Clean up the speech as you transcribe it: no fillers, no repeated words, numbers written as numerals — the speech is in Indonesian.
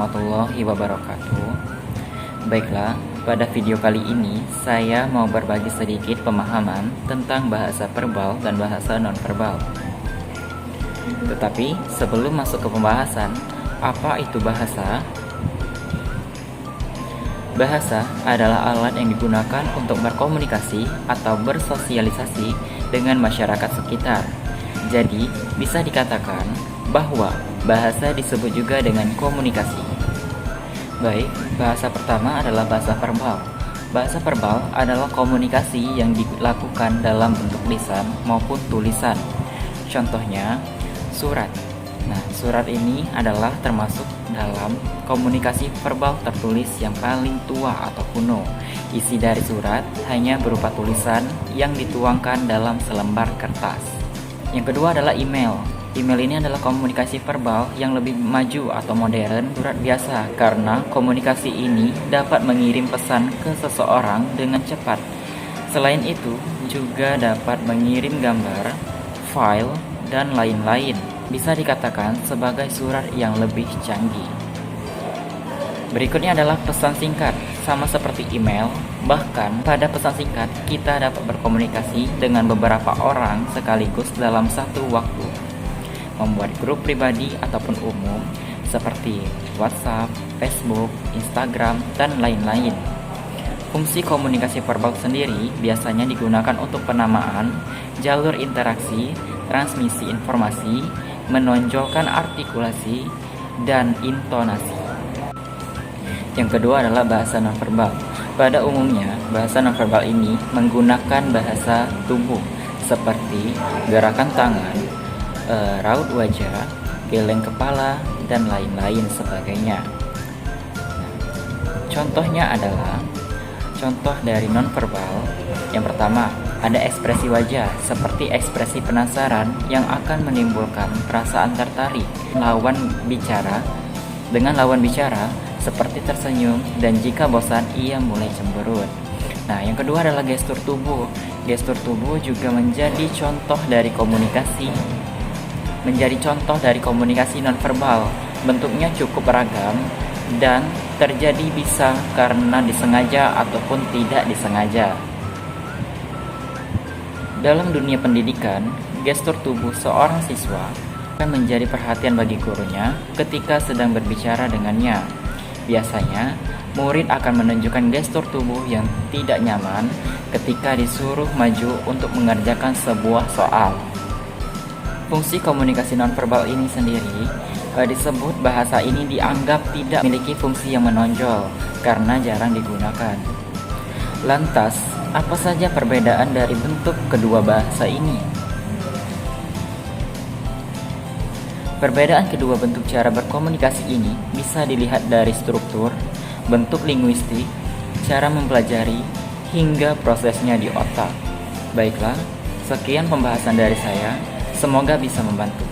warahmatullahi wabarakatuh. Baiklah, pada video kali ini saya mau berbagi sedikit pemahaman tentang bahasa verbal dan bahasa nonverbal. Tetapi sebelum masuk ke pembahasan, apa itu bahasa? Bahasa adalah alat yang digunakan untuk berkomunikasi atau bersosialisasi dengan masyarakat sekitar. Jadi, bisa dikatakan bahwa bahasa disebut juga dengan komunikasi. Baik, bahasa pertama adalah bahasa verbal. Bahasa verbal adalah komunikasi yang dilakukan dalam bentuk lisan maupun tulisan. Contohnya, surat. Nah, surat ini adalah termasuk dalam komunikasi verbal tertulis yang paling tua atau kuno. Isi dari surat hanya berupa tulisan yang dituangkan dalam selembar kertas. Yang kedua adalah email. Email ini adalah komunikasi verbal yang lebih maju atau modern surat biasa karena komunikasi ini dapat mengirim pesan ke seseorang dengan cepat. Selain itu, juga dapat mengirim gambar, file, dan lain-lain. Bisa dikatakan sebagai surat yang lebih canggih. Berikutnya adalah pesan singkat. Sama seperti email, bahkan pada pesan singkat kita dapat berkomunikasi dengan beberapa orang sekaligus dalam satu waktu. Membuat grup pribadi ataupun umum seperti WhatsApp, Facebook, Instagram, dan lain-lain. Fungsi komunikasi verbal sendiri biasanya digunakan untuk penamaan, jalur interaksi, transmisi informasi, menonjolkan artikulasi, dan intonasi. Yang kedua adalah bahasa nonverbal. Pada umumnya, bahasa nonverbal ini menggunakan bahasa tubuh seperti gerakan tangan, raut wajah, geleng kepala, dan lain-lain sebagainya. Contohnya adalah contoh dari nonverbal. Yang pertama, ada ekspresi wajah seperti ekspresi penasaran yang akan menimbulkan perasaan tertarik. Dengan lawan bicara seperti tersenyum, dan jika bosan ia mulai cemberut. Nah, yang kedua adalah gestur tubuh. Gestur tubuh juga menjadi contoh dari komunikasi nonverbal. Bentuknya cukup beragam dan terjadi bisa karena disengaja ataupun tidak disengaja. Dalam dunia pendidikan, gestur tubuh seorang siswa akan menjadi perhatian bagi gurunya ketika sedang berbicara dengannya. Biasanya, murid akan menunjukkan gestur tubuh yang tidak nyaman ketika disuruh maju untuk mengerjakan sebuah soal. Fungsi komunikasi nonverbal ini sendiri disebut bahasa ini dianggap tidak memiliki fungsi yang menonjol karena jarang digunakan. Lantas, apa saja perbedaan dari bentuk kedua bahasa ini? Perbedaan kedua bentuk cara berkomunikasi ini bisa dilihat dari struktur, bentuk linguistik, cara mempelajari, hingga prosesnya di otak. Baiklah, sekian pembahasan dari saya. Semoga bisa membantu.